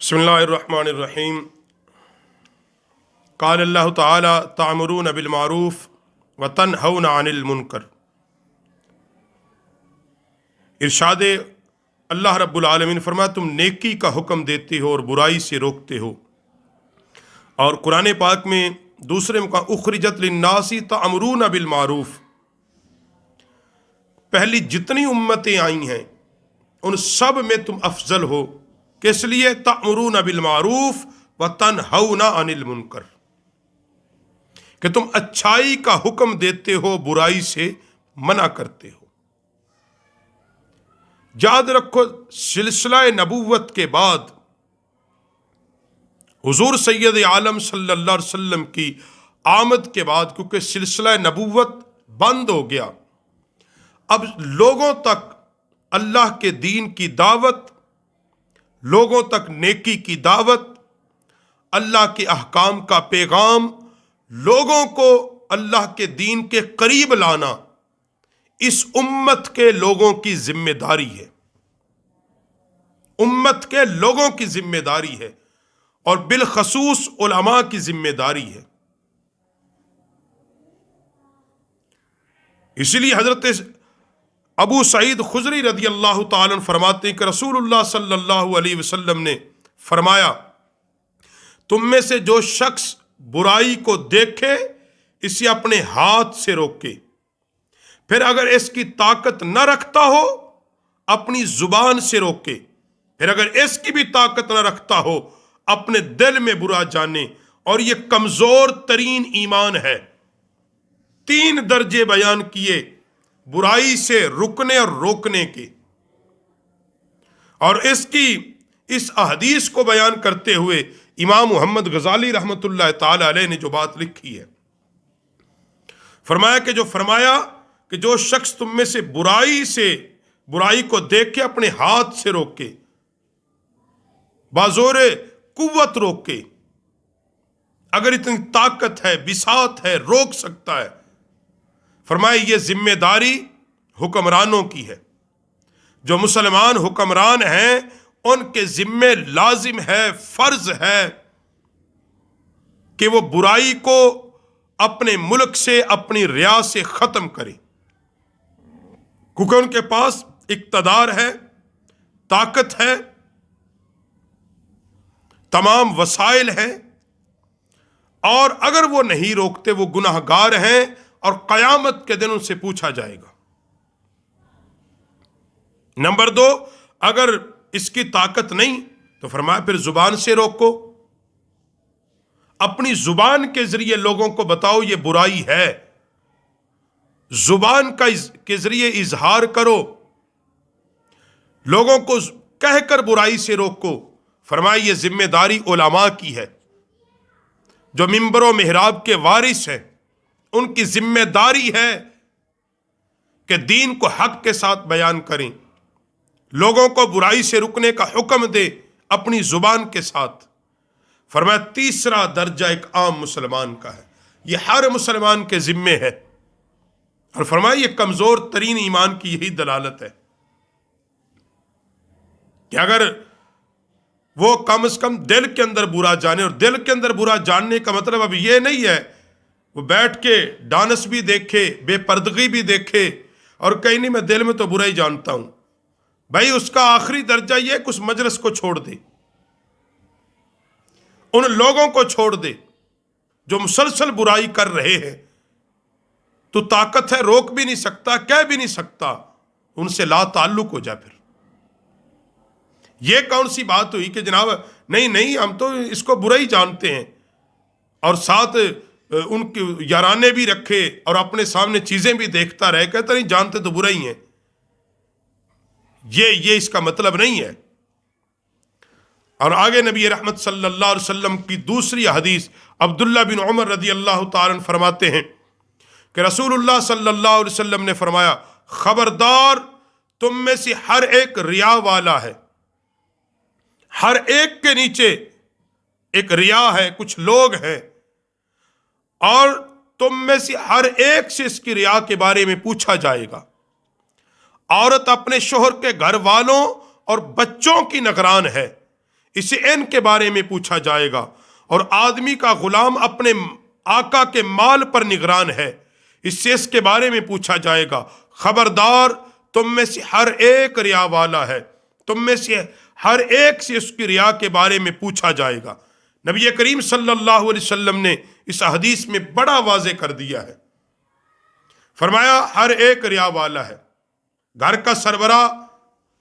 बिस्मिल्लाहिर्रहमानिर्रहीम। क़ाल अल्लाह तआला तअमुरून बिलमारूफ व तनहौना अनिल मुनकर। इरशाद अल्लाह रब्बुल आलमीन फरमाया, तुम नेकी का हुक्म देते हो और बुराई से रोकते हो। और कुरान पाक में दूसरे मुकाम उखरिजत लिन्नासी तअमुरून बिलमारूफ, पहली जितनी उम्मतें आई हैं उन सब में तुम अफजल हो। किस लिए? तअमुरून बिलमारूफ व तनहौना अनिल मुनकर, कि तुम अच्छाई का हुक्म देते हो, बुराई से मना करते हो। याद रखो, सिलसिला नबूवत के बाद हुजूर सैयद आलम सल्लल्लाहु अलैहि वसल्लम की आमद के बाद, क्योंकि सिलसिला नबूवत बंद हो गया, अब लोगों तक अल्लाह के दीन की दावत, लोगों तक नेकी की दावत, अल्लाह के अहकाम का पैगाम, लोगों को अल्लाह के दीन के करीब लाना इस उम्मत के लोगों की जिम्मेदारी है। उम्मत के लोगों की जिम्मेदारी है और बिलखसूस उलमा की जिम्मेदारी है। इसलिए हजरत अबू सईद खुजरी रदी अल्लाह ताला अन्हु फरमाते हैं कि रसूलुल्लाह सल्लल्लाहु अलैहि वसल्लम ने फरमाया, तुम में से जो शख्स बुराई को देखे इसे अपने हाथ से रोके, फिर अगर इसकी ताकत न रखता हो अपनी जुबान से रोके, फिर अगर इसकी भी ताकत न रखता हो अपने दिल में बुरा जाने। और ये कमजोर तरीन ईमान है। 3 दर्जे बयान किए बुराई से रुकने और रोकने के, और इस अहदीस को बयान करते हुए इमाम मोहम्मद गजाली रहमतुल्लाह ताला अलैह ने जो बात लिखी है, फरमाया कि जो शख्स तुम में से बुराई को देख के अपने हाथ से रोके, बाजोर कुव्वत रोके, अगर इतनी ताकत है, बिसात है, रोक सकता है, फरमाया ये जिम्मेदारी हुक्मरानों की है। जो मुसलमान हुक्मरान हैं उनके जिम्मे लाजिम है, फर्ज है कि वो बुराई को अपने मुल्क से, अपनी रिया से खत्म करें, क्योंकि उनके पास इक्तदार है, ताकत है, तमाम वसाइल हैं, और अगर वो नहीं रोकते वो गुनाहगार हैं और कयामत के दिन उनसे पूछा जाएगा। नंबर 2, अगर इसकी ताकत नहीं तो फरमाया फिर जुबान से रोको, अपनी जुबान के जरिए लोगों को बताओ ये बुराई है, जुबान के जरिए इजहार करो, लोगों को कहकर बुराई से रोको। फरमाया ये जिम्मेदारी उलमा की है, जो मिंबर व मेहराब के वारिस हैं, उनकी जिम्मेदारी है कि दीन को हक के साथ बयान करें, लोगों को बुराई से रुकने का हुक्म दे अपनी जुबान के साथ। फरमाया तीसरा दर्जा एक आम मुसलमान का है, यह हर मुसलमान के जिम्मे है। और फरमाया यह कमजोर तरीन ईमान की यही दलालत है कि अगर वो कम से कम दिल के अंदर बुरा जाने, और दिल के अंदर बुरा जानने का मतलब अब ये नहीं है वो बैठ के डांस भी देखे, बेपर्दगी भी देखे और कहीं नहीं मैं दिल में तो बुरा ही जानता हूं। भाई उसका आखिरी दर्जा ये कि उस मजलिस को छोड़ दे, उन लोगों को छोड़ दे जो मुसलसल बुराई कर रहे हैं। तो ताकत है, रोक भी नहीं सकता, कह भी नहीं सकता, उनसे ला ताल्लुक हो जा। फिर यह कौन सी बात हुई कि जनाब नहीं हम तो इसको बुरा ही जानते हैं, और साथ उनके याराने भी रखे और अपने सामने चीजें भी देखता रहे, कहता नहीं जानते तो बुरा ही हैं। ये इसका मतलब नहीं है। और आगे नबी रहमत सल्लल्लाहु अलैहि वसल्लम की दूसरी हदीस अब्दुल्ला बिन उमर रदी अल्लाह ताला अन्हु फरमाते हैं कि रसूलुल्लाह सल्लल्लाहु अलैहि वसल्लम ने फरमाया, खबरदार तुम में से हर एक रिया वाला है, हर एक के नीचे एक रिया है, कुछ लोग हैं, और तुम में से हर एक से इसकी रिया के बारे में पूछा जाएगा। औरत अपने शोहर के घर वालों और बच्चों की निगरान है, इसे इन के बारे में पूछा जाएगा, और आदमी का गुलाम अपने आका के माल पर निगरान है, इससे इसके बारे में पूछा जाएगा। खबरदार, तुम में से हर एक रिया वाला है, तुम में से हर एक से उसकी रिया के बारे में पूछा जाएगा। नबी करीम सल्लल्लाहु अलैहि वसल्लम ने इस हदीस में बड़ा वाज़े कर दिया है। फरमाया हर एक रिया वाला है। घर का सरबराह,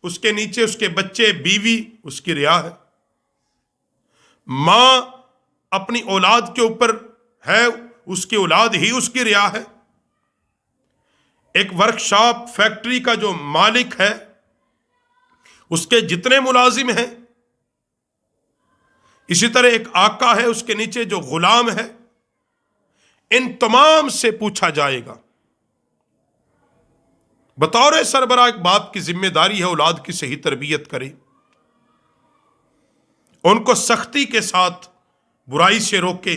उसके नीचे उसके बच्चे, बीवी, उसकी रिया है। मां अपनी औलाद के ऊपर है, उसकी औलाद ही उसकी रिया है। एक वर्कशॉप, फैक्ट्री का जो मालिक है, उसके जितने मुलाजिम हैं, इसी तरह एक आका है, उसके नीचे जो गुलाम है, इन तमाम से पूछा जाएगा। बतौर सरबराह एक बाप की जिम्मेदारी है औलाद की सही तरबियत करे, उनको सख्ती के साथ बुराई से रोके,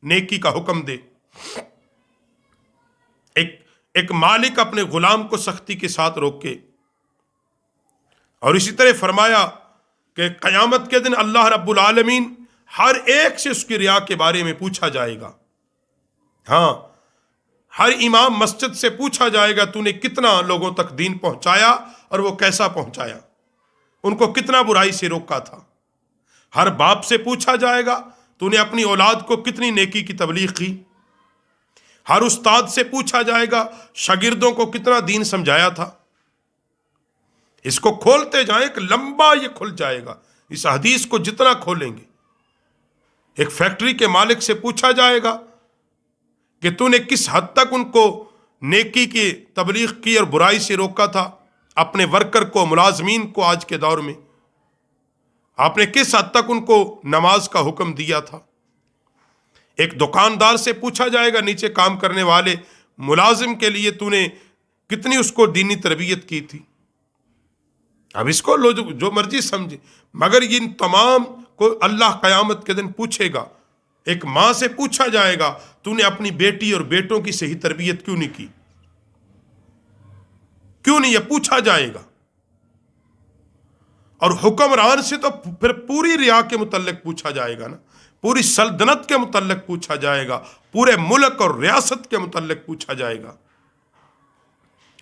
नेकी का हुक्म दे। एक मालिक अपने गुलाम को सख्ती के साथ रोके। और इसी तरह फरमाया कि क़यामत के दिन अल्लाह रब्बुल आलमीन हर एक से उसकी रिया के बारे में पूछा जाएगा। हाँ, हर इमाम मस्जिद से पूछा जाएगा तूने कितना लोगों तक दीन पहुंचाया और वो कैसा पहुंचाया, उनको कितना बुराई से रोका था। हर बाप से पूछा जाएगा तूने अपनी औलाद को कितनी नेकी की तबलीग की। हर उस्ताद से पूछा जाएगा शागिर्दों को कितना दीन समझाया था। इसको खोलते जाएं, एक लंबा ये खुल जाएगा। इस हदीस को जितना खोलेंगे, एक फैक्ट्री के मालिक से पूछा जाएगा कि तूने किस हद तक उनको नेकी की तबलीग की और बुराई से रोका था। अपने वर्कर को, मुलाजमीन को आज के दौर में आपने किस हद तक उनको नमाज का हुक्म दिया था। एक दुकानदार से पूछा जाएगा नीचे काम करने वाले मुलाजिम के लिए तूने कितनी उसको दीनी तरबियत की थी। अब इसको लो जो मर्जी समझे, मगर इन तमाम को अल्लाह क़यामत के दिन पूछेगा। एक माँ से पूछा जाएगा तूने अपनी बेटी और बेटों की सही तरबियत क्यों नहीं की, क्यों नहीं, यह पूछा जाएगा। और हुक्मरान से तो फिर पूरी रिया के मुतल्लिक पूछा जाएगा ना, पूरी सल्तनत के मुतल्लिक पूछा जाएगा, पूरे मुल्क और रियासत के मुतल्लिक पूछा जाएगा।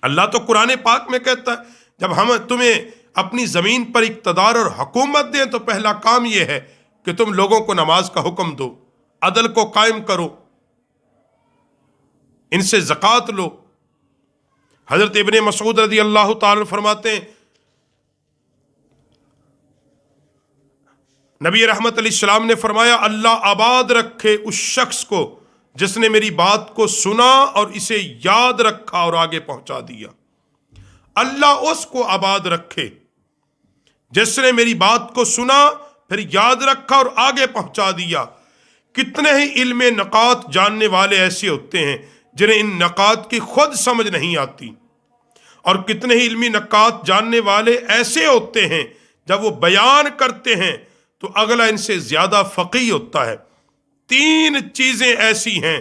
अल्लाह तो कुरान पाक में कहता है जब हम तुम्हें अपनी जमीन पर इक्तदार और हुकूमत दें तो पहला काम यह है कि तुम लोगों को नमाज का हुक्म दो, अदल को कायम करो, इनसे ज़कात लो। हजरत इब्ने मसूद रज़ी अल्लाह ताला फरमाते हैं नबी रहमत अलैहिस्सलाम ने फरमाया अल्लाह आबाद रखे उस शख्स को जिसने मेरी बात को सुना और इसे याद रखा और आगे पहुंचा दिया। अल्लाह उसको आबाद रखे जिसने मेरी बात को सुना, फिर याद रखा और आगे पहुंचा दिया। कितने ही इल्म नकात जानने वाले ऐसे होते हैं जिन्हें इन नकात की खुद समझ नहीं आती, और कितने ही इल्मी नकात जानने वाले ऐसे होते हैं जब वो बयान करते हैं तो अगला इनसे ज्यादा फकीह होता है। 3 चीजें ऐसी हैं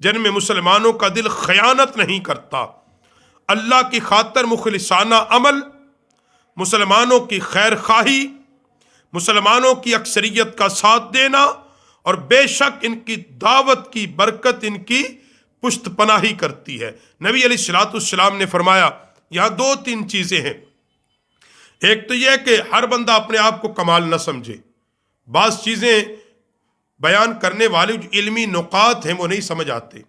जिनमें मुसलमानों का दिल खयानत नहीं करता। अल्लाह की खातर मुखलिसाना अमल, मुसलमानों की खैर खाही, मुसलमानों की अक्सरियत का साथ देना, और बेशक इनकी दावत की बरकत इनकी पुश्त पनाही करती है। नबी अलैहिस्सलाम ने फरमाया यहां 2-3 चीजें हैं। एक तो यह कि हर बंदा अपने आप को कमाल न समझे। बाज़ चीजें बयान करने वाले जो इल्मी नुकात हैं वो नहीं समझ आते।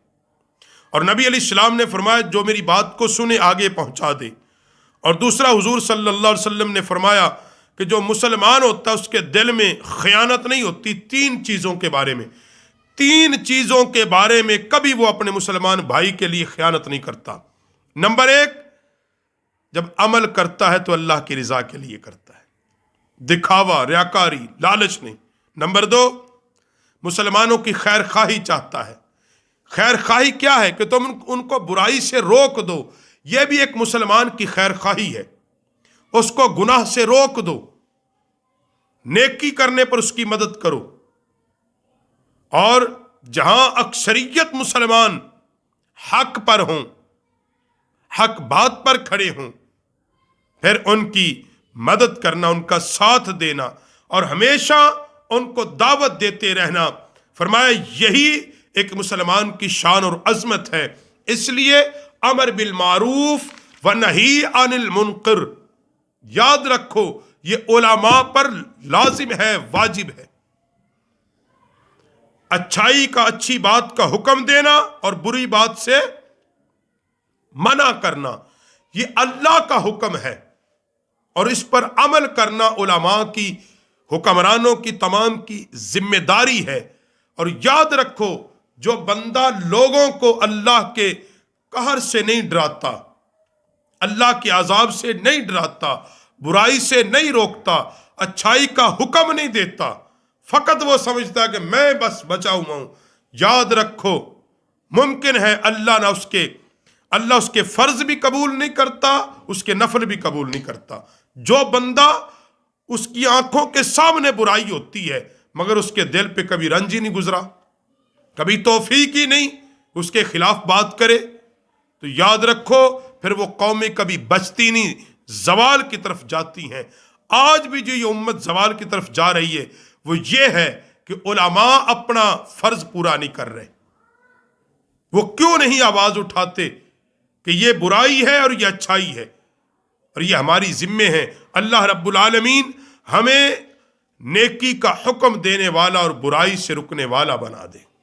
और नबी अलैहिस्सलाम ने फरमाया जो मेरी बात को सुने आगे पहुंचा दे। और दूसरा, हुजूर सल्लल्लाहु अलैहि वसल्लम ने फरमाया कि जो मुसलमान होता है उसके दिल में खयानत नहीं होती। 3 चीज़ों के बारे में, 3 चीज़ों के बारे में कभी वो अपने मुसलमान भाई के लिए खयानत नहीं करता। नंबर 1, जब अमल करता है तो अल्लाह की रज़ा के लिए करता है, दिखावा, रियाकारी, लालच नहीं। नंबर 2, मुसलमानों की खैर खाही चाहता है। खैर खाही क्या है कि तुम उनको बुराई से रोक दो, यह भी एक मुसलमान की खैर खाही है। उसको गुनाह से रोक दो, नेकी करने पर उसकी मदद करो। और जहां अक्सरियत मुसलमान हक पर हों, हक बात पर खड़े हों, फिर उनकी मदद करना, उनका साथ देना اور ہمیشہ ان کو دعوت دیتے رہنا۔ فرمایا یہی ایک مسلمان کی شان اور عظمت ہے۔ اس لیے امر بالمعروف و نہی عن المنکر، یاد رکھو یہ علماء پر لازم ہے، واجب ہے۔ اچھائی کا، اچھی بات کا حکم دینا اور بری بات سے منع کرنا، یہ اللہ کا حکم ہے، اور اس پر عمل کرنا علماء کی، حکمرانوں کی تمام کی ذمہ داری ہے۔ اور یاد رکھو جو بندہ لوگوں کو اللہ کے قہر سے نہیں ڈراتا، اللہ کے عذاب سے نہیں ڈراتا، برائی سے نہیں روکتا، اچھائی کا حکم نہیں دیتا، فقط وہ سمجھتا ہے کہ میں بس بچا ہوا ہوں، یاد رکھو ممکن ہے اللہ اس کے فرض بھی قبول نہیں کرتا، اس کے نفل بھی قبول نہیں کرتا۔ جو بندہ اس کی آنکھوں کے سامنے برائی ہوتی ہے مگر اس کے دل پہ کبھی رنج ہی نہیں گزرا، کبھی توفیق ہی نہیں اس کے خلاف بات کرے، تو یاد رکھو پھر وہ قومیں کبھی بچتی نہیں، زوال کی طرف جاتی ہیں۔ آج بھی جو یہ امت زوال کی طرف جا رہی ہے وہ یہ ہے کہ علماء اپنا فرض پورا نہیں کر رہے۔ وہ کیوں نہیں آواز اٹھاتے کہ یہ برائی ہے اور یہ اچھائی ہے اور یہ ہماری ذمہ ہے۔ اللہ رب العالمین ہمیں نیکی کا حکم دینے والا اور برائی سے رکنے والا بنا دے۔